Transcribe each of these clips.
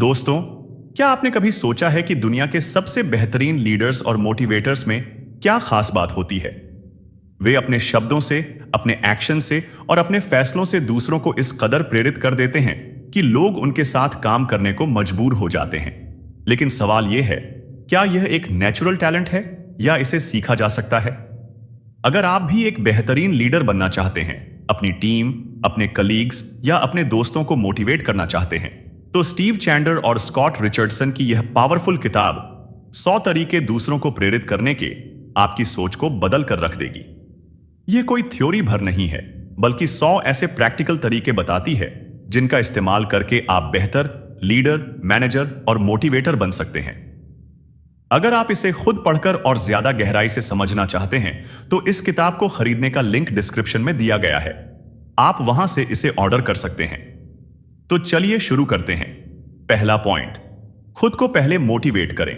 दोस्तों, क्या आपने कभी सोचा है कि दुनिया के सबसे बेहतरीन लीडर्स और मोटिवेटर्स में क्या खास बात होती है? वे अपने शब्दों से, अपने एक्शन से और अपने फैसलों से दूसरों को इस कदर प्रेरित कर देते हैं कि लोग उनके साथ काम करने को मजबूर हो जाते हैं। लेकिन सवाल यह है, क्या यह एक नेचुरल टैलेंट है या इसे सीखा जा सकता है? अगर आप भी एक बेहतरीन लीडर बनना चाहते हैं, अपनी टीम, अपने कलीग्स या अपने दोस्तों को मोटिवेट करना चाहते हैं, तो स्टीव चैंडलर और स्कॉट रिचर्डसन की यह पावरफुल किताब 100 तरीके दूसरों को प्रेरित करने के आपकी सोच को बदल कर रख देगी। यह कोई थ्योरी भर नहीं है, बल्कि 100 ऐसे प्रैक्टिकल तरीके बताती है जिनका इस्तेमाल करके आप बेहतर लीडर, मैनेजर और मोटिवेटर बन सकते हैं। अगर आप इसे खुद पढ़कर और ज्यादा गहराई से समझना चाहते हैं तो इस किताब को खरीदने का लिंक डिस्क्रिप्शन में दिया गया है। आप वहां से इसे ऑर्डर कर सकते हैं। तो चलिए शुरू करते हैं। पहला पॉइंट, खुद को पहले मोटिवेट करें।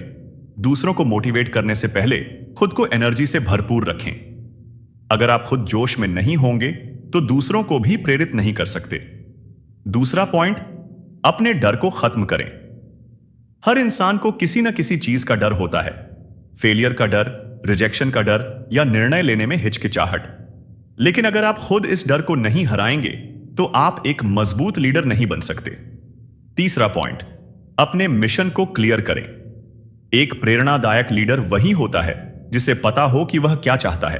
दूसरों को मोटिवेट करने से पहले खुद को एनर्जी से भरपूर रखें। अगर आप खुद जोश में नहीं होंगे तो दूसरों को भी प्रेरित नहीं कर सकते। दूसरा पॉइंट, अपने डर को खत्म करें। हर इंसान को किसी न किसी चीज का डर होता है। फेलियर का डर, रिजेक्शन का डर या निर्णय लेने में हिचकिचाहट। लेकिन अगर आप खुद इस डर को नहीं हराएंगे तो आप एक मजबूत लीडर नहीं बन सकते। तीसरा पॉइंट, अपने मिशन को क्लियर करें। एक प्रेरणादायक लीडर वही होता है जिसे पता हो कि वह क्या चाहता है।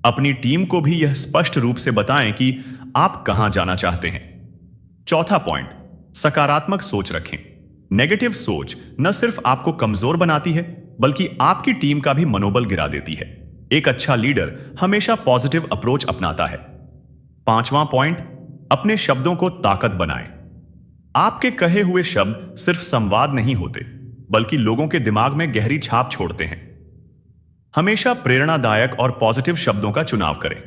अपनी टीम को भी यह स्पष्ट रूप से बताएं कि आप कहां जाना चाहते हैं। चौथा पॉइंट, सकारात्मक सोच रखें। नेगेटिव सोच न सिर्फ आपको कमजोर बनाती है, बल्कि आपकी टीम का भी मनोबल गिरा देती है। एक अच्छा लीडर हमेशा पॉजिटिव अप्रोच अपनाता है। पांचवां पॉइंट, अपने शब्दों को ताकत बनाएं। आपके कहे हुए शब्द सिर्फ संवाद नहीं होते, बल्कि लोगों के दिमाग में गहरी छाप छोड़ते हैं। हमेशा प्रेरणादायक और पॉजिटिव शब्दों का चुनाव करें।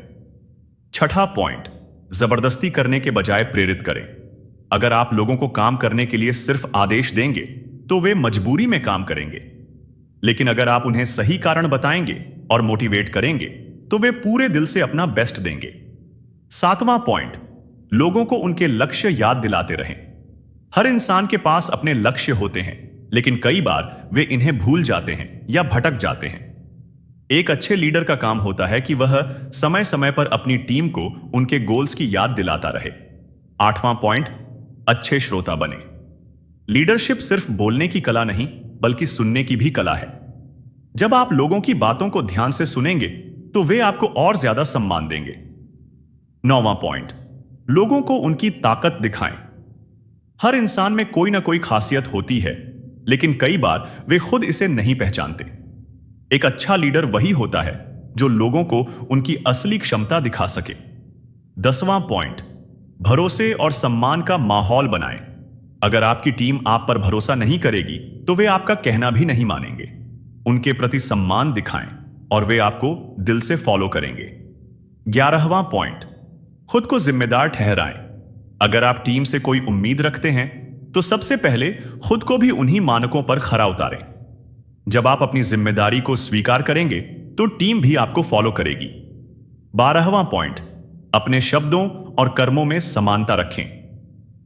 छठा पॉइंट, जबरदस्ती करने के बजाय प्रेरित करें। अगर आप लोगों को काम करने के लिए सिर्फ आदेश देंगे तो वे मजबूरी में काम करेंगे। लेकिन अगर आप उन्हें सही कारण बताएंगे और मोटिवेट करेंगे तो वे पूरे दिल से अपना बेस्ट देंगे। सातवां पॉइंट, लोगों को उनके लक्ष्य याद दिलाते रहें। हर इंसान के पास अपने लक्ष्य होते हैं, लेकिन कई बार वे इन्हें भूल जाते हैं या भटक जाते हैं। एक अच्छे लीडर का काम होता है कि वह समय समय पर अपनी टीम को उनके गोल्स की याद दिलाता रहे। आठवां पॉइंट, अच्छे श्रोता बने। लीडरशिप सिर्फ बोलने की कला नहीं, बल्कि सुनने की भी कला है। जब आप लोगों की बातों को ध्यान से सुनेंगे तो वे आपको और ज्यादा सम्मान देंगे। नौवां पॉइंट, लोगों को उनकी ताकत दिखाएं। हर इंसान में कोई ना कोई खासियत होती है, लेकिन कई बार वे खुद इसे नहीं पहचानते। एक अच्छा लीडर वही होता है जो लोगों को उनकी असली क्षमता दिखा सके। 10वां पॉइंट, भरोसे और सम्मान का माहौल बनाएं। अगर आपकी टीम आप पर भरोसा नहीं करेगी तो वे आपका कहना भी नहीं मानेंगे। उनके प्रति सम्मान दिखाएं और वे आपको दिल से फॉलो करेंगे। 11वां पॉइंट, खुद को जिम्मेदार ठहराएं। अगर आप टीम से कोई उम्मीद रखते हैं तो सबसे पहले खुद को भी उन्हीं मानकों पर खरा उतारें। जब आप अपनी जिम्मेदारी को स्वीकार करेंगे तो टीम भी आपको फॉलो करेगी। 12वां पॉइंट, अपने शब्दों और कर्मों में समानता रखें।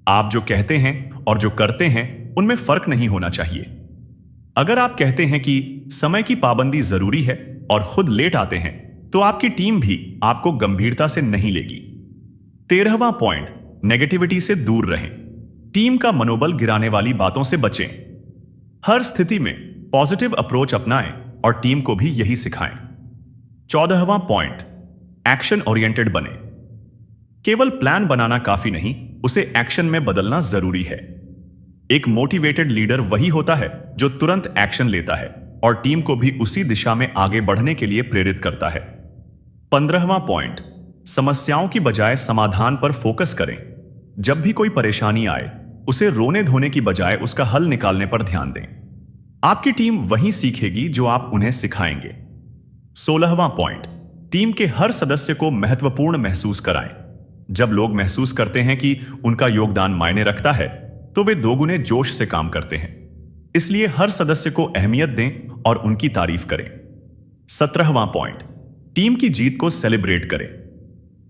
आप जो कहते हैं और जो करते हैं उनमें फर्क नहीं होना चाहिए। अगर आप कहते हैं कि समय की पाबंदी जरूरी है और खुद लेट आते हैं तो आपकी टीम भी आपको गंभीरता से नहीं लेगी। 13वां पॉइंट, नेगेटिविटी से दूर रहें। टीम का मनोबल गिराने वाली बातों से बचें। हर स्थिति में पॉजिटिव अप्रोच अपनाएं और टीम को भी यही सिखाएं। 14वां पॉइंट, एक्शन ओरिएंटेड बने। केवल प्लान बनाना काफी नहीं, उसे एक्शन में बदलना जरूरी है। एक मोटिवेटेड लीडर वही होता है जो तुरंत एक्शन लेता है और टीम को भी उसी दिशा में आगे बढ़ने के लिए प्रेरित करता है। 15वां पॉइंट, समस्याओं की बजाय समाधान पर फोकस करें। जब भी कोई परेशानी आए, उसे रोने धोने की बजाय उसका हल निकालने पर ध्यान दें। आपकी टीम वही सीखेगी जो आप उन्हें सिखाएंगे। 16वां पॉइंट, टीम के हर सदस्य को महत्वपूर्ण महसूस कराएं। जब लोग महसूस करते हैं कि उनका योगदान मायने रखता है तो वे दोगुने जोश से काम करते हैं। इसलिए हर सदस्य को अहमियत दें और उनकी तारीफ करें। 17वां पॉइंट, टीम की जीत को सेलिब्रेट करें।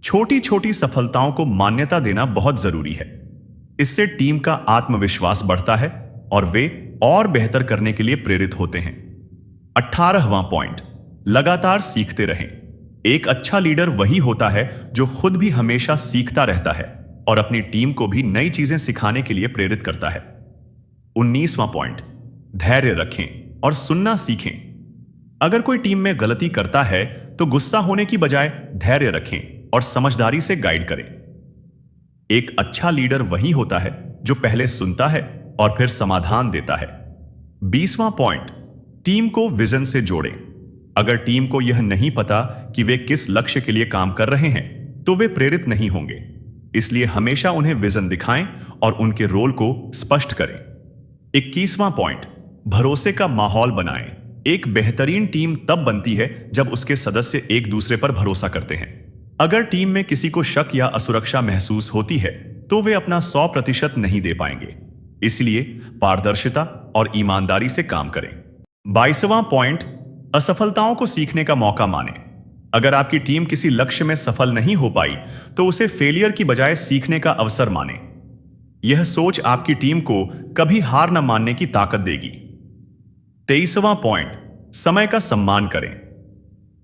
छोटी छोटी सफलताओं को मान्यता देना बहुत जरूरी है। इससे टीम का आत्मविश्वास बढ़ता है और वे और बेहतर करने के लिए प्रेरित होते हैं। 18वां पॉइंट, लगातार सीखते रहें। एक अच्छा लीडर वही होता है जो खुद भी हमेशा सीखता रहता है और अपनी टीम को भी नई चीजें सिखाने के लिए प्रेरित करता है। 19वां पॉइंट, धैर्य रखें और सुनना सीखें। अगर कोई टीम में गलती करता है तो गुस्सा होने की बजाय धैर्य रखें और समझदारी से गाइड करें। एक अच्छा लीडर वही होता है जो पहले सुनता है और फिर समाधान देता है। 20वां पॉइंट, टीम को विजन से जोड़ें। अगर टीम को यह नहीं पता कि वे किस लक्ष्य के लिए काम कर रहे हैं तो वे प्रेरित नहीं होंगे। इसलिए हमेशा उन्हें विजन दिखाएं और उनके रोल को स्पष्ट करें। 21वां पॉइंट, भरोसे का माहौल बनाएं। एक बेहतरीन टीम तब बनती है जब उसके सदस्य एक दूसरे पर भरोसा करते हैं। अगर टीम में किसी को शक या असुरक्षा महसूस होती है तो वे अपना 100% नहीं दे पाएंगे। इसलिए पारदर्शिता और ईमानदारी से काम करें। 22वां पॉइंट, असफलताओं को सीखने का मौका मानें। अगर आपकी टीम किसी लक्ष्य में सफल नहीं हो पाई तो उसे फेलियर की बजाय सीखने का अवसर मानें। यह सोच आपकी टीम को कभी हार न मानने की ताकत देगी। 23वां पॉइंट, समय का सम्मान करें।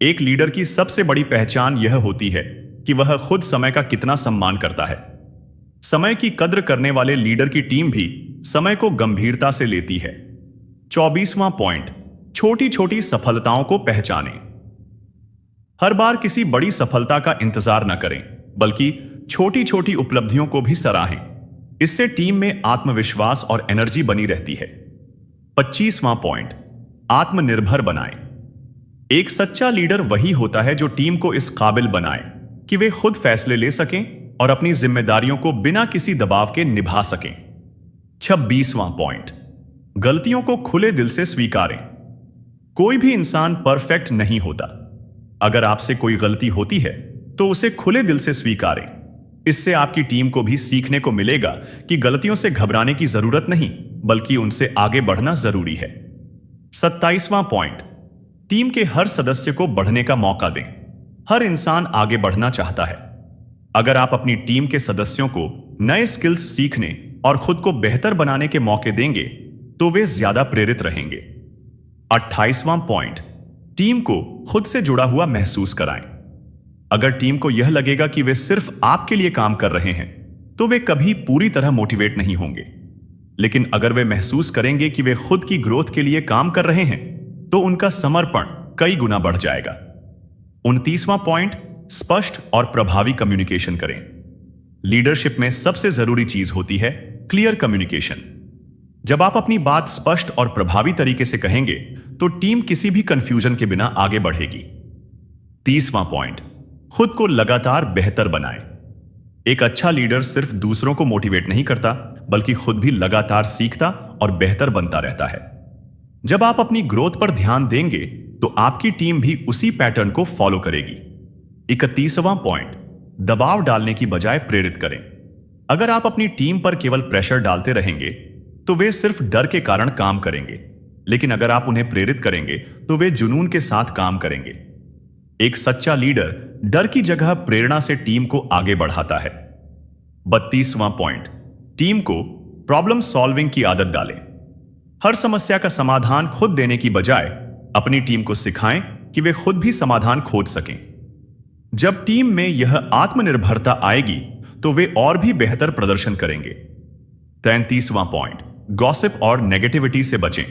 एक लीडर की सबसे बड़ी पहचान यह होती है कि वह खुद समय का कितना सम्मान करता है। समय की कद्र करने वाले लीडर की टीम भी समय को गंभीरता से लेती है। 24वां पॉइंट, छोटी छोटी सफलताओं को पहचानें। हर बार किसी बड़ी सफलता का इंतजार न करें, बल्कि छोटी छोटी उपलब्धियों को भी सराहें। इससे टीम में आत्मविश्वास और एनर्जी बनी रहती है। 25वां पॉइंट, आत्मनिर्भर बनाएं। एक सच्चा लीडर वही होता है जो टीम को इस काबिल बनाए कि वे खुद फैसले ले सकें और अपनी जिम्मेदारियों को बिना किसी दबाव के निभा सकें। 26वां पॉइंट, गलतियों को खुले दिल से स्वीकारें। कोई भी इंसान परफेक्ट नहीं होता। अगर आपसे कोई गलती होती है तो उसे खुले दिल से स्वीकारें। इससे आपकी टीम को भी सीखने को मिलेगा कि गलतियों से घबराने की जरूरत नहीं, बल्कि उनसे आगे बढ़ना जरूरी है। 27वां पॉइंट, टीम के हर सदस्य को बढ़ने का मौका दें। हर इंसान आगे बढ़ना चाहता है। अगर आप अपनी टीम के सदस्यों को नए स्किल्स सीखने और खुद को बेहतर बनाने के मौके देंगे तो वे ज्यादा प्रेरित रहेंगे। 28वां पॉइंट, टीम को खुद से जुड़ा हुआ महसूस कराएं। अगर टीम को यह लगेगा कि वे सिर्फ आपके लिए काम कर रहे हैं तो वे कभी पूरी तरह मोटिवेट नहीं होंगे। लेकिन अगर वे महसूस करेंगे कि वे खुद की ग्रोथ के लिए काम कर रहे हैं तो उनका समर्पण कई गुना बढ़ जाएगा। 29वां पॉइंट, स्पष्ट और प्रभावी कम्युनिकेशन करें। लीडरशिप में सबसे जरूरी चीज होती है क्लियर कम्युनिकेशन। जब आप अपनी बात स्पष्ट और प्रभावी तरीके से कहेंगे तो टीम किसी भी कंफ्यूजन के बिना आगे बढ़ेगी। 30वां पॉइंट, खुद को लगातार बेहतर बनाएं। एक अच्छा लीडर सिर्फ दूसरों को मोटिवेट नहीं करता, बल्कि खुद भी लगातार सीखता और बेहतर बनता रहता है। जब आप अपनी ग्रोथ पर ध्यान देंगे तो आपकी टीम भी उसी पैटर्न को फॉलो करेगी। 31वां पॉइंट, दबाव डालने की बजाय प्रेरित करें। अगर आप अपनी टीम पर केवल प्रेशर डालते रहेंगे तो वे सिर्फ डर के कारण काम करेंगे, लेकिन अगर आप उन्हें प्रेरित करेंगे तो वे जुनून के साथ काम करेंगे। एक सच्चा लीडर डर की जगह प्रेरणा से टीम को आगे बढ़ाता है। 32वां पॉइंट, टीम को प्रॉब्लम सॉल्विंग की आदत डालें। हर समस्या का समाधान खुद देने की बजाय अपनी टीम को सिखाएं कि वे खुद भी समाधान खोज सकें। जब टीम में यह आत्मनिर्भरता आएगी तो वे और भी बेहतर प्रदर्शन करेंगे। 33वां पॉइंट, गॉसिप और नेगेटिविटी से बचें।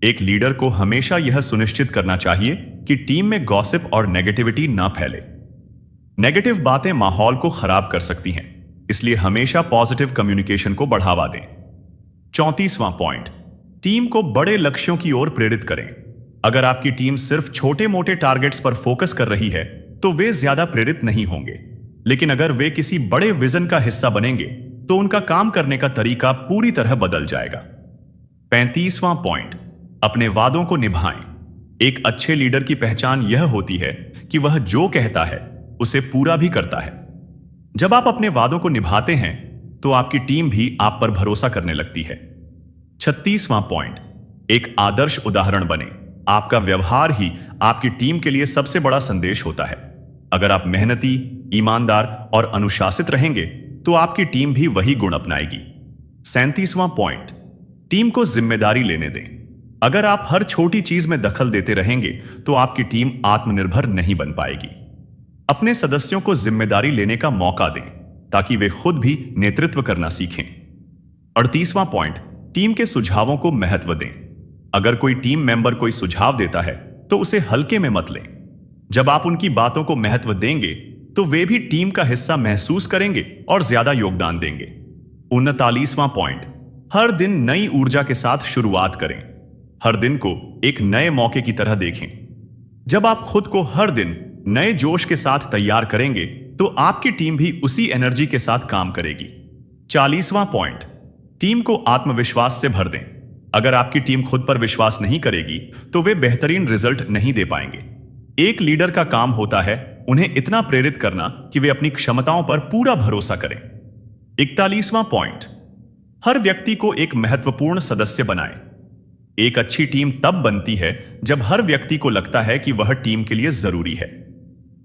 एक लीडर को हमेशा यह सुनिश्चित करना चाहिए कि टीम में गॉसिप और नेगेटिविटी ना फैले। नेगेटिव बातें माहौल को खराब कर सकती हैं, इसलिए हमेशा पॉजिटिव कम्युनिकेशन को बढ़ावा दें। 34वां पॉइंट, टीम को बड़े लक्ष्यों की ओर प्रेरित करें। अगर आपकी टीम सिर्फ छोटे मोटे टारगेट्स पर फोकस कर रही है तो वे ज्यादा प्रेरित नहीं होंगे, लेकिन अगर वे किसी बड़े विजन का हिस्सा बनेंगे तो उनका काम करने का तरीका पूरी तरह बदल जाएगा। 35वां पॉइंट, अपने वादों को निभाएं। एक अच्छे लीडर की पहचान यह होती है कि वह जो कहता है उसे पूरा भी करता है। जब आप अपने वादों को निभाते हैं तो आपकी टीम भी आप पर भरोसा करने लगती है। 36वां पॉइंट, एक आदर्श उदाहरण बने। आपका व्यवहार ही आपकी टीम के लिए सबसे बड़ा संदेश होता है। अगर आप मेहनती, ईमानदार और अनुशासित रहेंगे तो आपकी टीम भी वही गुण अपनाएगी। 37वां पॉइंट, टीम को जिम्मेदारी लेने दें। अगर आप हर छोटी चीज में दखल देते रहेंगे तो आपकी टीम आत्मनिर्भर नहीं बन पाएगी। अपने सदस्यों को जिम्मेदारी लेने का मौका दें ताकि वे खुद भी नेतृत्व करना सीखें। 38वां पॉइंट, टीम के सुझावों को महत्व दें। अगर कोई टीम मेंबर कोई सुझाव देता है तो उसे हल्के में मत लें। जब आप उनकी बातों को महत्व देंगे तो वे भी टीम का हिस्सा महसूस करेंगे और ज्यादा योगदान देंगे। 39वां पॉइंट, हर दिन नई ऊर्जा के साथ शुरुआत करें। हर दिन को एक नए मौके की तरह देखें। जब आप खुद को हर दिन नए जोश के साथ तैयार करेंगे तो आपकी टीम भी उसी एनर्जी के साथ काम करेगी। 40वां पॉइंट, टीम को आत्मविश्वास से भर दें। अगर आपकी टीम खुद पर विश्वास नहीं करेगी तो वे बेहतरीन रिजल्ट नहीं दे पाएंगे। एक लीडर का काम होता है उन्हें इतना प्रेरित करना कि वे अपनी क्षमताओं पर पूरा भरोसा करें। 41वां पॉइंट, हर व्यक्ति को एक महत्वपूर्ण सदस्य बनाएं। एक अच्छी टीम तब बनती है जब हर व्यक्ति को लगता है कि वह टीम के लिए जरूरी है।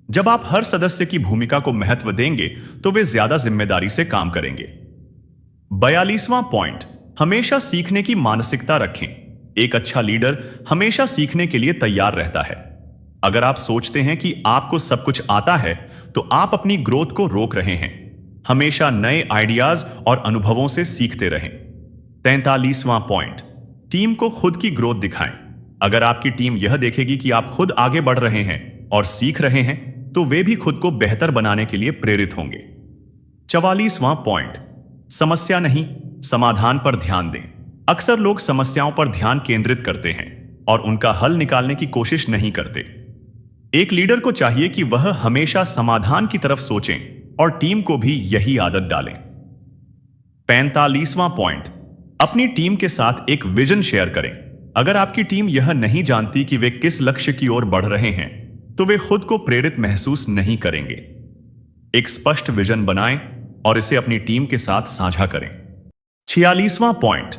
जब आप हर सदस्य की भूमिका को महत्व देंगे तो वे ज्यादा जिम्मेदारी से काम करेंगे। 42वां पॉइंट, हमेशा सीखने की मानसिकता रखें। एक अच्छा लीडर हमेशा सीखने के लिए तैयार रहता है। अगर आप सोचते हैं कि आपको सब कुछ आता है तो आप अपनी ग्रोथ को रोक रहे हैं। हमेशा नए आइडियाज और अनुभवों से सीखते रहें। 43वां पॉइंट, टीम को खुद की ग्रोथ दिखाएं। अगर आपकी टीम यह देखेगी कि आप खुद आगे बढ़ रहे हैं और सीख रहे हैं तो वे भी खुद को बेहतर बनाने के लिए प्रेरित होंगे। 44वां पॉइंट, समस्या नहीं समाधान पर ध्यान दें। अक्सर लोग समस्याओं पर ध्यान केंद्रित करते हैं और उनका हल निकालने की कोशिश नहीं करते। एक लीडर को चाहिए कि वह हमेशा समाधान की तरफ सोचें और टीम को भी यही आदत डालें। 45वां पॉइंट, अपनी टीम के साथ एक विजन शेयर करें। अगर आपकी टीम यह नहीं जानती कि वे किस लक्ष्य की ओर बढ़ रहे हैं तो वे खुद को प्रेरित महसूस नहीं करेंगे। एक स्पष्ट विजन बनाएं और इसे अपनी टीम के साथ साझा करें। 46वां पॉइंट,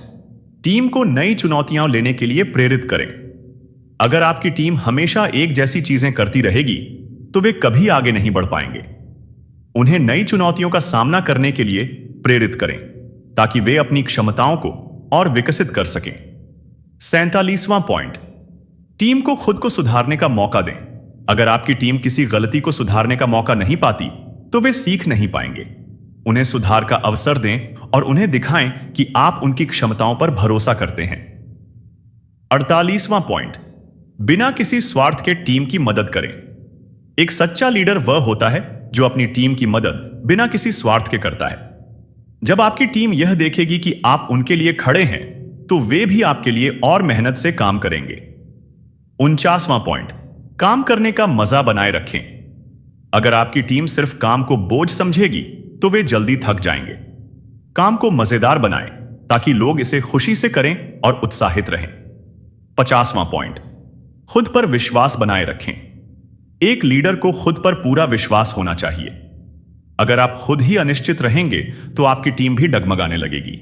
टीम को नई चुनौतियां लेने के लिए प्रेरित करें। अगर आपकी टीम हमेशा एक जैसी चीजें करती रहेगी तो वे कभी आगे नहीं बढ़ पाएंगे। उन्हें नई चुनौतियों का सामना करने के लिए प्रेरित करें ताकि वे अपनी क्षमताओं को और विकसित कर सकें। 47वां पॉइंट, टीम को खुद को सुधारने का मौका दें। अगर आपकी टीम किसी गलती को सुधारने का मौका नहीं पाती तो वे सीख नहीं पाएंगे। उन्हें सुधार का अवसर दें और उन्हें दिखाएं कि आप उनकी क्षमताओं पर भरोसा करते हैं। 48वां पॉइंट, बिना किसी स्वार्थ के टीम की मदद करें। एक सच्चा लीडर वह होता है जो अपनी टीम की मदद बिना किसी स्वार्थ के करता है। जब आपकी टीम यह देखेगी कि आप उनके लिए खड़े हैं तो वे भी आपके लिए और मेहनत से काम करेंगे। 49वां पॉइंट, काम करने का मजा बनाए रखें। अगर आपकी टीम सिर्फ काम को बोझ समझेगी तो वे जल्दी थक जाएंगे। काम को मजेदार बनाएं ताकि लोग इसे खुशी से करें और उत्साहित रहें। 50वां पॉइंट, खुद पर विश्वास बनाए रखें। एक लीडर को खुद पर पूरा विश्वास होना चाहिए। अगर आप खुद ही अनिश्चित रहेंगे तो आपकी टीम भी डगमगाने लगेगी।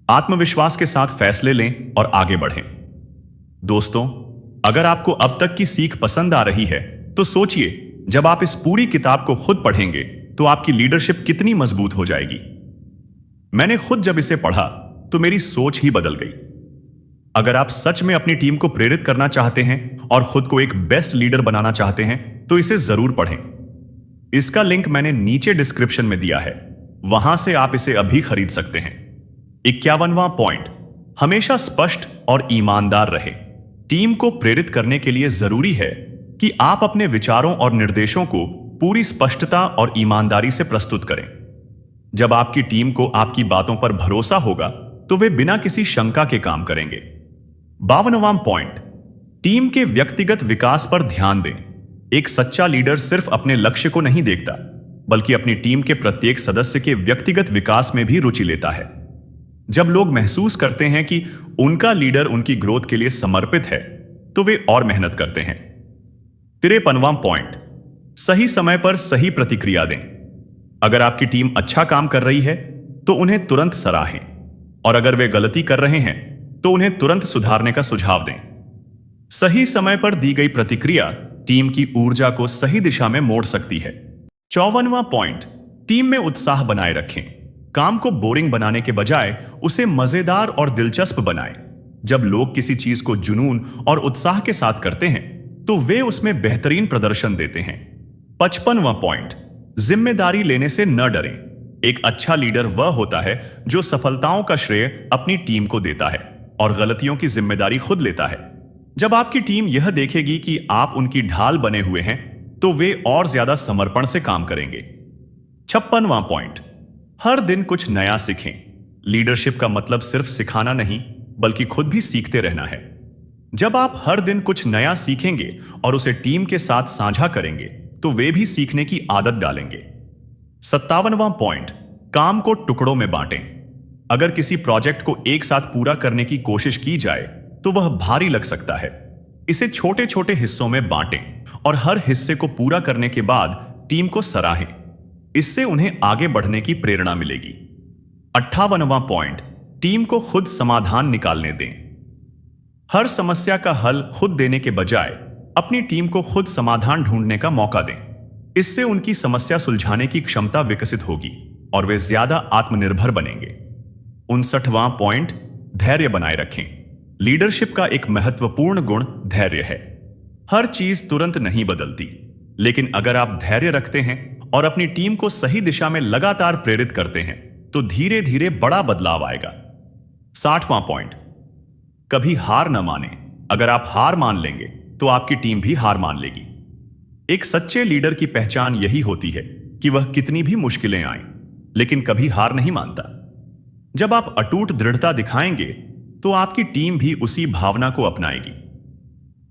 आत्मविश्वास के साथ फैसले लें और आगे बढ़ें। दोस्तों, अगर आपको अब तक की सीख पसंद आ रही है तो सोचिए, जब आप इस पूरी किताब को खुद पढ़ेंगे तो आपकी लीडरशिप कितनी मजबूत हो जाएगी। मैंने खुद जब इसे पढ़ा तो मेरी सोच ही बदल गई। अगर आप सच में अपनी टीम को प्रेरित करना चाहते हैं और खुद को एक बेस्ट लीडर बनाना चाहते हैं तो इसे जरूर पढ़ें। इसका लिंक मैंने नीचे डिस्क्रिप्शन में दिया है, वहां से आप इसे अभी खरीद सकते हैं। 51वां पॉइंट, हमेशा स्पष्ट और ईमानदार रहे। टीम को प्रेरित करने के लिए जरूरी है कि आप अपने विचारों और निर्देशों को पूरी स्पष्टता और ईमानदारी से प्रस्तुत करें। जब आपकी टीम को आपकी बातों पर भरोसा होगा तो वे बिना किसी शंका के काम करेंगे। 52वां पॉइंट, टीम के व्यक्तिगत विकास पर ध्यान दें। एक सच्चा लीडर सिर्फ अपने लक्ष्य को नहीं देखता बल्कि अपनी टीम के प्रत्येक सदस्य के व्यक्तिगत विकास में भी रुचि लेता है। जब लोग महसूस करते हैं कि उनका लीडर उनकी ग्रोथ के लिए समर्पित है तो वे और मेहनत करते हैं। 53वां पॉइंट, सही समय पर सही प्रतिक्रिया दें। अगर आपकी टीम अच्छा काम कर रही है तो उन्हें तुरंत सराहें और अगर वे गलती कर रहे हैं तो उन्हें तुरंत सुधारने का सुझाव दें। सही समय पर दी गई प्रतिक्रिया टीम की ऊर्जा को सही दिशा में मोड़ सकती है। 54वां पॉइंट, टीम में उत्साह बनाए रखें। काम को बोरिंग बनाने के बजाय उसे मजेदार और दिलचस्प बनाएं। जब लोग किसी चीज को जुनून और उत्साह के साथ करते हैं तो वे उसमें बेहतरीन प्रदर्शन देते हैं। 55वां पॉइंट, जिम्मेदारी लेने से न डरें। एक अच्छा लीडर वह होता है जो सफलताओं का श्रेय अपनी टीम को देता है और गलतियों की जिम्मेदारी खुद लेता है। जब आपकी टीम यह देखेगी कि आप उनकी ढाल बने हुए हैं तो वे और ज्यादा समर्पण से काम करेंगे। 56वां पॉइंट, हर दिन कुछ नया सीखें। लीडरशिप का मतलब सिर्फ सिखाना नहीं बल्कि खुद भी सीखते रहना है। जब आप हर दिन कुछ नया सीखेंगे और उसे टीम के साथ साझा करेंगे तो वे भी सीखने की आदत डालेंगे। 57वां पॉइंट, काम को टुकड़ों में बांटें। अगर किसी प्रोजेक्ट को एक साथ पूरा करने की कोशिश की जाए तो वह भारी लग सकता है। इसे छोटे छोटे हिस्सों में बांटें और हर हिस्से को पूरा करने के बाद टीम को सराहें। इससे उन्हें आगे बढ़ने की प्रेरणा मिलेगी। 58वां पॉइंट, टीम को खुद समाधान निकालने दें। हर समस्या का हल खुद देने के बजाय अपनी टीम को खुद समाधान ढूंढने का मौका दें। इससे उनकी समस्या सुलझाने की क्षमता विकसित होगी और वे ज्यादा आत्मनिर्भर बनेंगे। 59वां पॉइंट, धैर्य बनाए रखें। लीडरशिप का एक महत्वपूर्ण गुण धैर्य है। हर चीज तुरंत नहीं बदलती, लेकिन अगर आप धैर्य रखते हैं और अपनी टीम को सही दिशा में लगातार प्रेरित करते हैं तो धीरे धीरे बड़ा बदलाव आएगा। 60वां पॉइंट, कभी हार न माने। अगर आप हार मान लेंगे तो आपकी टीम भी हार मान लेगी। एक सच्चे लीडर की पहचान यही होती है कि वह कितनी भी मुश्किलें आएं, लेकिन कभी हार नहीं मानता। जब आप अटूट दृढ़ता दिखाएंगे तो आपकी टीम भी उसी भावना को अपनाएगी।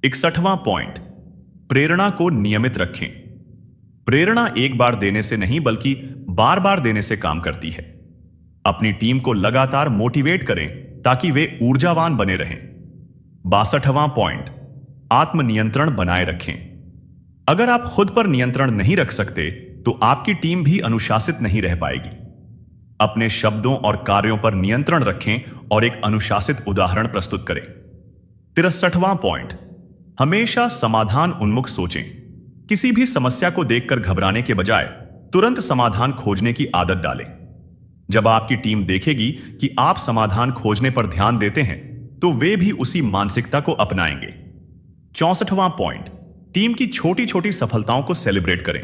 61वां पॉइंट, प्रेरणा को नियमित रखें। प्रेरणा एक बार देने से नहीं बल्कि बार बार देने से काम करती है। अपनी टीम को लगातार मोटिवेट करें ताकि वे ऊर्जावान बने रहें। 62वां पॉइंट, आत्मनियंत्रण बनाए रखें। अगर आप खुद पर नियंत्रण नहीं रख सकते तो आपकी टीम भी अनुशासित नहीं रह पाएगी। अपने शब्दों और कार्यों पर नियंत्रण रखें और एक अनुशासित उदाहरण प्रस्तुत करें। 63वां पॉइंट, हमेशा समाधान उन्मुख सोचें। किसी भी समस्या को देखकर घबराने के बजाय तुरंत समाधान खोजने की आदत डालें। जब आपकी टीम देखेगी कि आप समाधान खोजने पर ध्यान देते हैं तो वे भी उसी मानसिकता को अपनाएंगे। 64वां पॉइंट, टीम की छोटी छोटी सफलताओं को सेलिब्रेट करें।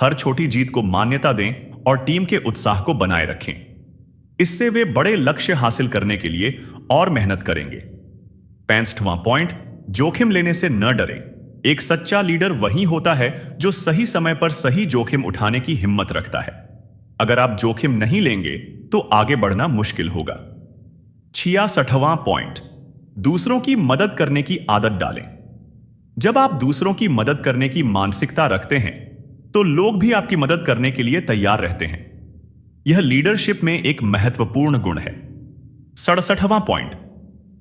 हर छोटी जीत को मान्यता दें और टीम के उत्साह को बनाए रखें। इससे वे बड़े लक्ष्य हासिल करने के लिए और मेहनत करेंगे। 65वां पॉइंट, जोखिम लेने से न डरें। एक सच्चा लीडर वही होता है जो सही समय पर सही जोखिम उठाने की हिम्मत रखता है। अगर आप जोखिम नहीं लेंगे तो आगे बढ़ना मुश्किल होगा। 66वां पॉइंट, दूसरों की मदद करने की आदत डालें। जब आप दूसरों की मदद करने की मानसिकता रखते हैं तो लोग भी आपकी मदद करने के लिए तैयार रहते हैं। यह लीडरशिप में एक महत्वपूर्ण गुण है। 67वां पॉइंट,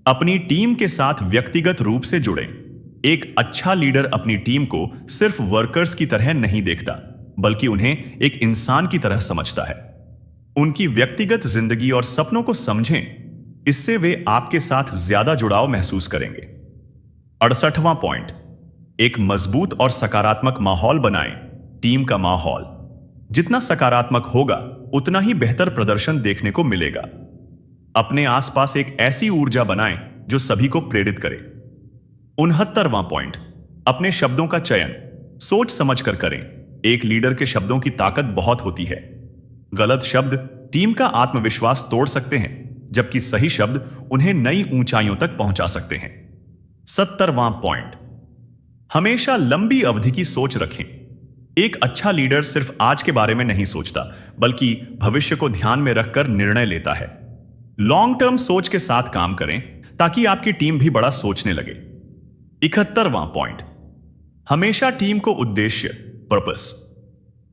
अपनी टीम के साथ व्यक्तिगत रूप से जुड़ें। एक अच्छा लीडर अपनी टीम को सिर्फ वर्कर्स की तरह नहीं देखता बल्कि उन्हें एक इंसान की तरह समझता है। उनकी व्यक्तिगत जिंदगी और सपनों को समझें। इससे वे आपके साथ ज्यादा जुड़ाव महसूस करेंगे। 68वां पॉइंट, एक मजबूत और सकारात्मक माहौल बनाएं। टीम का माहौल जितना सकारात्मक होगा उतना ही बेहतर प्रदर्शन देखने को मिलेगा। अपने आसपास एक ऐसी ऊर्जा बनाएं जो सभी को प्रेरित करे। 69वां पॉइंट, अपने शब्दों का चयन सोच समझकर करें। एक लीडर के शब्दों की ताकत बहुत होती है। गलत शब्द टीम का आत्मविश्वास तोड़ सकते हैं जबकि सही शब्द उन्हें नई ऊंचाइयों तक पहुंचा सकते हैं। 70वां पॉइंट, हमेशा लंबी अवधि की सोच रखें। एक अच्छा लीडर सिर्फ आज के बारे में नहीं सोचता बल्कि भविष्य को ध्यान में रखकर निर्णय लेता है। लॉन्ग टर्म सोच के साथ काम करें ताकि आपकी टीम भी बड़ा सोचने लगे। 71वां पॉइंट, हमेशा टीम को उद्देश्य पर्पस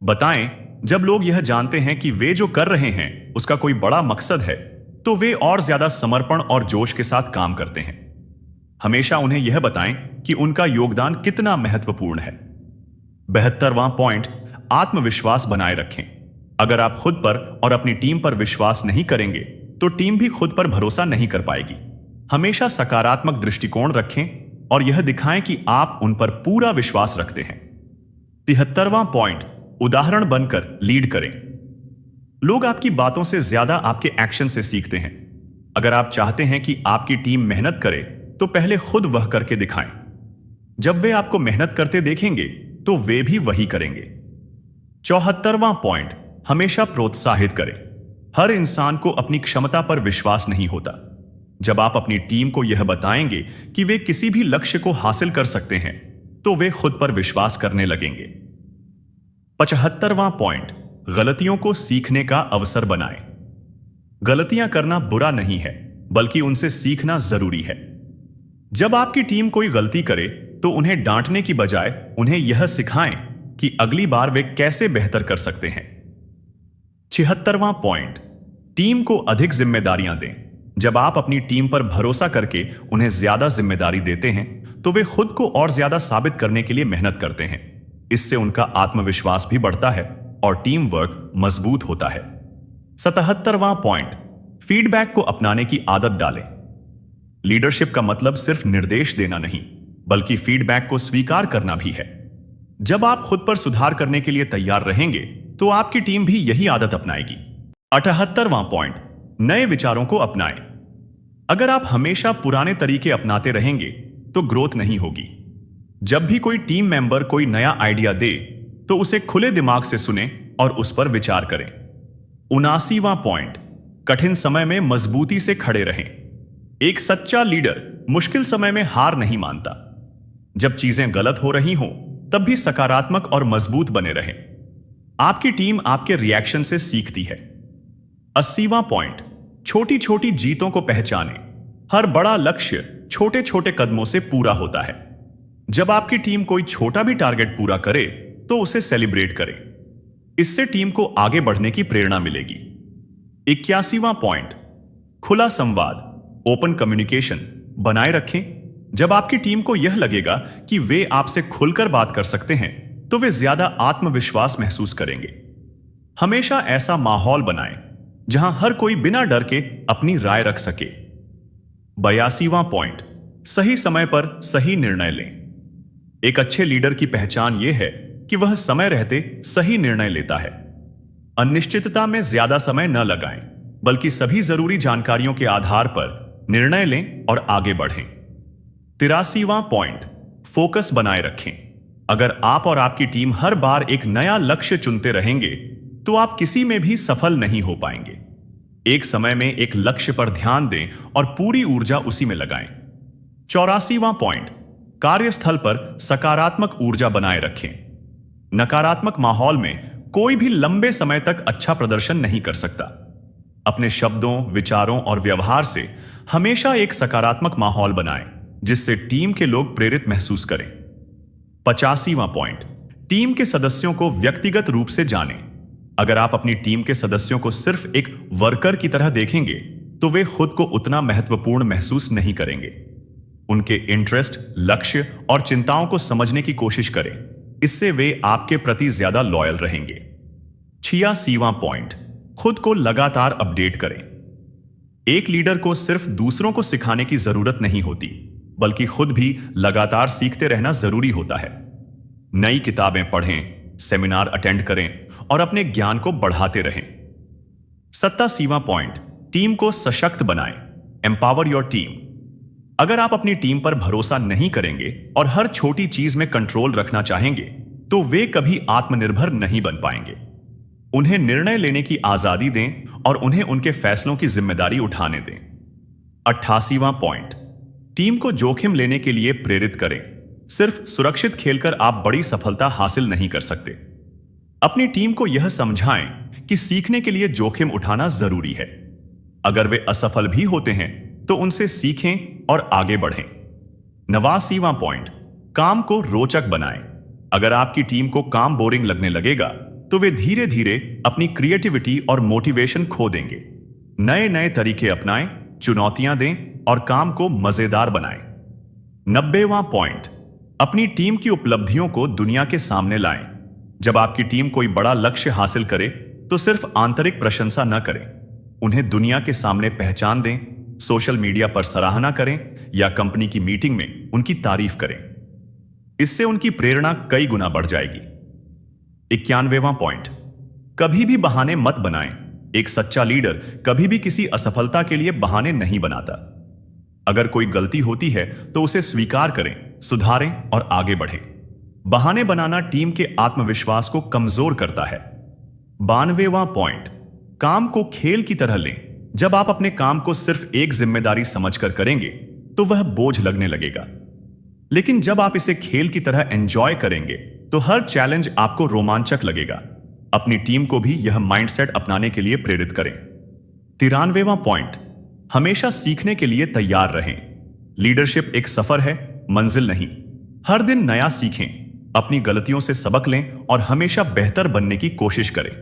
बताएं। जब लोग यह जानते हैं कि वे जो कर रहे हैं उसका कोई बड़ा मकसद है तो वे और ज्यादा समर्पण और जोश के साथ काम करते हैं। हमेशा उन्हें यह बताएं कि उनका योगदान कितना महत्वपूर्ण है। 72वां पॉइंट, आत्मविश्वास बनाए रखें। अगर आप खुद पर और अपनी टीम पर विश्वास नहीं करेंगे तो टीम भी खुद पर भरोसा नहीं कर पाएगी। हमेशा सकारात्मक दृष्टिकोण रखें और यह दिखाएं कि आप उन पर पूरा विश्वास रखते हैं। 73वां पॉइंट, उदाहरण बनकर लीड करें। लोग आपकी बातों से ज्यादा आपके एक्शन से सीखते हैं। अगर आप चाहते हैं कि आपकी टीम मेहनत करे तो पहले खुद वह करके दिखाएं। जब वे आपको मेहनत करते देखेंगे तो वे भी वही करेंगे। 74वां पॉइंट, हमेशा प्रोत्साहित करें। हर इंसान को अपनी क्षमता पर विश्वास नहीं होता। जब आप अपनी टीम को यह बताएंगे कि वे किसी भी लक्ष्य को हासिल कर सकते हैं तो वे खुद पर विश्वास करने लगेंगे। 75वां पॉइंट, गलतियों को सीखने का अवसर बनाएं। गलतियां करना बुरा नहीं है, बल्कि उनसे सीखना जरूरी है। जब आपकी टीम कोई गलती करे तो उन्हें डांटने की बजाय उन्हें यह सिखाएं कि अगली बार वे कैसे बेहतर कर सकते हैं। 76वां पॉइंट, टीम को अधिक जिम्मेदारियां दें। जब आप अपनी टीम पर भरोसा करके उन्हें ज्यादा जिम्मेदारी देते हैं तो वे खुद को और ज्यादा साबित करने के लिए मेहनत करते हैं। इससे उनका आत्मविश्वास भी बढ़ता है और टीम वर्क मजबूत होता है। 77वां पॉइंट, फीडबैक को अपनाने की आदत डालें। लीडरशिप का मतलब सिर्फ निर्देश देना नहीं, बल्कि फीडबैक को स्वीकार करना भी है। जब आप खुद पर सुधार करने के लिए तैयार रहेंगे तो आपकी टीम भी यही आदत अपनाएगी। 78वां पॉइंट, नए विचारों को अपनाएं। अगर आप हमेशा पुराने तरीके अपनाते रहेंगे तो ग्रोथ नहीं होगी। जब भी कोई टीम मेंबर कोई नया आइडिया दे तो उसे खुले दिमाग से सुने और उस पर विचार करें। 79वां पॉइंट, कठिन समय में मजबूती से खड़े रहें। एक सच्चा लीडर मुश्किल समय में हार नहीं मानता। जब चीजें गलत हो रही हों तब भी सकारात्मक और मजबूत बने रहें। आपकी टीम आपके रिएक्शन से सीखती है। 80वां पॉइंट, छोटी छोटी जीतों को पहचानें। हर बड़ा लक्ष्य छोटे छोटे कदमों से पूरा होता है। जब आपकी टीम कोई छोटा भी टारगेट पूरा करे तो उसे सेलिब्रेट करें। इससे टीम को आगे बढ़ने की प्रेरणा मिलेगी। 81वां पॉइंट, खुला संवाद, ओपन कम्युनिकेशन बनाए रखें। जब आपकी टीम को यह लगेगा कि वे आपसे खुलकर बात कर सकते हैं तो वे ज्यादा आत्मविश्वास महसूस करेंगे। हमेशा ऐसा माहौल बनाएं जहां हर कोई बिना डर के अपनी राय रख सके। 82वां पॉइंट, सही समय पर सही निर्णय लें। एक अच्छे लीडर की पहचान यह है कि वह समय रहते सही निर्णय लेता है। अनिश्चितता में ज्यादा समय न लगाएं, बल्कि सभी जरूरी जानकारियों के आधार पर निर्णय लें और आगे बढ़ें। 83वां पॉइंट, फोकस बनाए रखें। अगर आप और आपकी टीम हर बार एक नया लक्ष्य चुनते रहेंगे तो आप किसी में भी सफल नहीं हो पाएंगे। एक समय में एक लक्ष्य पर ध्यान दें और पूरी ऊर्जा उसी में लगाएं। 84वां पॉइंट, कार्यस्थल पर सकारात्मक ऊर्जा बनाए रखें। नकारात्मक माहौल में कोई भी लंबे समय तक अच्छा प्रदर्शन नहीं कर सकता। अपने शब्दों, विचारों और व्यवहार से हमेशा एक सकारात्मक माहौल बनाएं जिससे टीम के लोग प्रेरित महसूस करें। 85वां पॉइंट, टीम के सदस्यों को व्यक्तिगत रूप से जानें। अगर आप अपनी टीम के सदस्यों को सिर्फ एक वर्कर की तरह देखेंगे तो वे खुद को उतना महत्वपूर्ण महसूस नहीं करेंगे। उनके इंटरेस्ट, लक्ष्य और चिंताओं को समझने की कोशिश करें। इससे वे आपके प्रति ज्यादा लॉयल रहेंगे। 86वां पॉइंट, खुद को लगातार अपडेट करें। एक लीडर को सिर्फ दूसरों को सिखाने की जरूरत नहीं होती, बल्कि खुद भी लगातार सीखते रहना जरूरी होता है। नई किताबें पढ़ें, सेमिनार अटेंड करें और अपने ज्ञान को बढ़ाते रहें। 87वां पॉइंट, टीम को सशक्त बनाएं। Empower your team. अगर आप अपनी टीम पर भरोसा नहीं करेंगे और हर छोटी चीज में कंट्रोल रखना चाहेंगे तो वे कभी आत्मनिर्भर नहीं बन पाएंगे। उन्हें निर्णय लेने की आजादी दें और उन्हें उनके फैसलों की जिम्मेदारी उठाने दें। 88वां पॉइंट, टीम को जोखिम लेने के लिए प्रेरित करें। सिर्फ सुरक्षित खेलकर आप बड़ी सफलता हासिल नहीं कर सकते। अपनी टीम को यह समझाएं कि सीखने के लिए जोखिम उठाना जरूरी है। अगर वे असफल भी होते हैं तो उनसे सीखें और आगे बढ़ें। 89वां पॉइंट, काम को रोचक बनाएं। अगर आपकी टीम को काम बोरिंग लगने लगेगा तो वे धीरे धीरे अपनी क्रिएटिविटी और मोटिवेशन खो देंगे। नए नए तरीके अपनाएं, चुनौतियां दें और काम को मजेदार बनाएं। 90वां पॉइंट, अपनी टीम की उपलब्धियों को दुनिया के सामने लाएं। जब आपकी टीम कोई बड़ा लक्ष्य हासिल करे तो सिर्फ आंतरिक प्रशंसा न करें, उन्हें दुनिया के सामने पहचान दें। सोशल मीडिया पर सराहना करें या कंपनी की मीटिंग में उनकी तारीफ करें। इससे उनकी प्रेरणा कई गुना बढ़ जाएगी। 91वां पॉइंट, कभी भी बहाने मत बनाएं। एक सच्चा लीडर कभी भी किसी असफलता के लिए बहाने नहीं बनाता। अगर कोई गलती होती है तो उसे स्वीकार करें, सुधारें और आगे बढ़ें। बहाने बनाना टीम के आत्मविश्वास को कमजोर करता है। 92वां पॉइंट, काम को खेल की तरह लें। जब आप अपने काम को सिर्फ एक जिम्मेदारी समझकर करेंगे तो वह बोझ लगने लगेगा, लेकिन जब आप इसे खेल की तरह एंजॉय करेंगे तो हर चैलेंज आपको रोमांचक लगेगा। अपनी टीम को भी यह माइंडसेट अपनाने के लिए प्रेरित करें। 93वां पॉइंट, हमेशा सीखने के लिए तैयार रहें। लीडरशिप एक सफर है, मंजिल नहीं। हर दिन नया सीखें, अपनी गलतियों से सबक लें और हमेशा बेहतर बनने की कोशिश करें।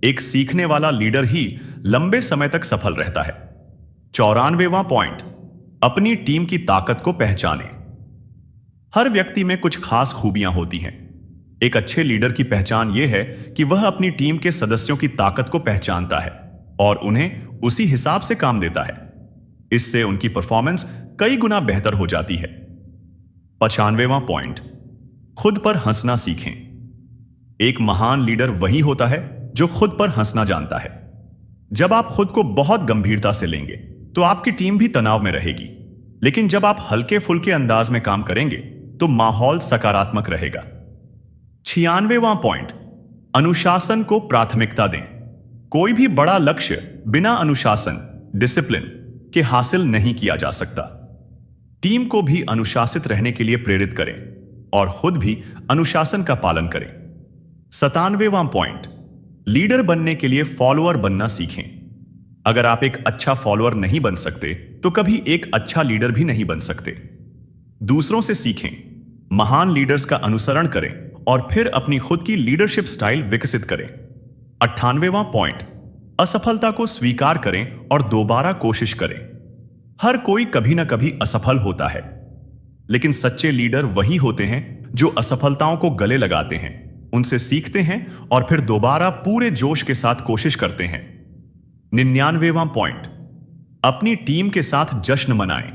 एक सीखने वाला लीडर ही लंबे समय तक सफल रहता है। 94वां पॉइंट, अपनी टीम की ताकत को पहचानें। हर व्यक्ति में कुछ खास खूबियां होती हैं। एक अच्छे लीडर की पहचान यह है कि वह अपनी टीम के सदस्यों की ताकत को पहचानता है और उन्हें उसी हिसाब से काम देता है। इससे उनकी परफॉर्मेंस कई गुना बेहतर हो जाती है। 95वां पॉइंट, खुद पर हंसना सीखें। एक महान लीडर वही होता है जो खुद पर हंसना जानता है। जब आप खुद को बहुत गंभीरता से लेंगे तो आपकी टीम भी तनाव में रहेगी, लेकिन जब आप हल्के फुल्के अंदाज में काम करेंगे तो माहौल सकारात्मक रहेगा। 96वां पॉइंट, अनुशासन को प्राथमिकता दें। कोई भी बड़ा लक्ष्य बिना अनुशासन, डिसिप्लिन के हासिल नहीं किया जा सकता। टीम को भी अनुशासित रहने के लिए प्रेरित करें और खुद भी अनुशासन का पालन करें। 97वां पॉइंट, लीडर बनने के लिए फॉलोअर बनना सीखें। अगर आप एक अच्छा फॉलोअर नहीं बन सकते तो कभी एक अच्छा लीडर भी नहीं बन सकते। दूसरों से सीखें, महान लीडर्स का अनुसरण करें और फिर अपनी खुद की लीडरशिप स्टाइल विकसित करें। 98वां पॉइंट, असफलता को स्वीकार करें और दोबारा कोशिश करें। हर कोई कभी ना कभी असफल होता है, लेकिन सच्चे लीडर वही होते हैं जो असफलताओं को गले लगाते हैं, उनसे सीखते हैं और फिर दोबारा पूरे जोश के साथ कोशिश करते हैं। 99वां पॉइंट, अपनी टीम के साथ जश्न मनाएं।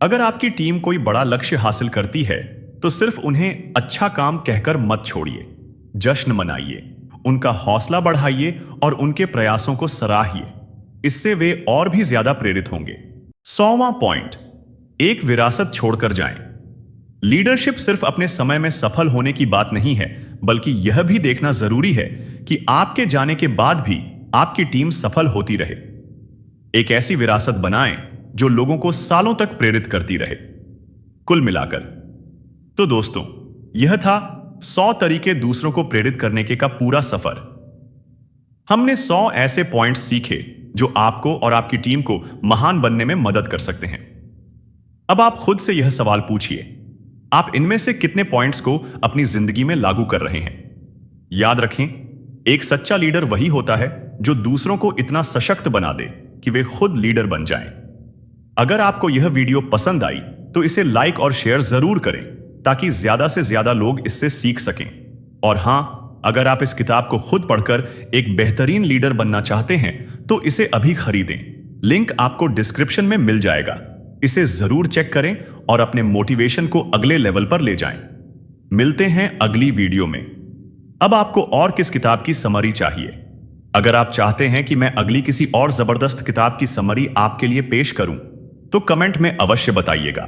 अगर आपकी टीम कोई बड़ा लक्ष्य हासिल करती है तो सिर्फ उन्हें अच्छा काम कहकर मत छोड़िए, जश्न मनाइए, उनका हौसला बढ़ाइए और उनके प्रयासों को सराहिए। इससे वे और भी ज्यादा प्रेरित होंगे। 100वां पॉइंट, एक विरासत छोड़कर जाएं। लीडरशिप सिर्फ अपने समय में सफल होने की बात नहीं है, बल्कि यह भी देखना जरूरी है कि आपके जाने के बाद भी आपकी टीम सफल होती रहे। एक ऐसी विरासत बनाएं जो लोगों को सालों तक प्रेरित करती रहे। कुल मिलाकर तो दोस्तों, यह था 100 तरीके दूसरों को प्रेरित करने के का पूरा सफर। हमने 100 ऐसे पॉइंट्स सीखे जो आपको और आपकी टीम को महान बनने में मदद कर सकते हैं। अब आप खुद से यह सवाल पूछिए, आप इनमें से कितने पॉइंट्स को अपनी जिंदगी में लागू कर रहे हैं? याद रखें, एक सच्चा लीडर वही होता है जो दूसरों को इतना सशक्त बना दे कि वे खुद लीडर बन जाएं। अगर आपको यह वीडियो पसंद आई तो इसे लाइक और शेयर जरूर करें ताकि ज्यादा से ज्यादा लोग इससे सीख सकें। और हां, अगर आप इस किताब को खुद पढ़कर एक बेहतरीन लीडर बनना चाहते हैं तो इसे अभी खरीदें। लिंक आपको डिस्क्रिप्शन में मिल जाएगा। इसे जरूर चेक करें और अपने मोटिवेशन को अगले लेवल पर ले जाएं। मिलते हैं अगली वीडियो में। अब आपको और किस किताब की समरी चाहिए? अगर आप चाहते हैं कि मैं अगली किसी और जबरदस्त किताब की समरी आपके लिए पेश करूं तो कमेंट में अवश्य बताइएगा।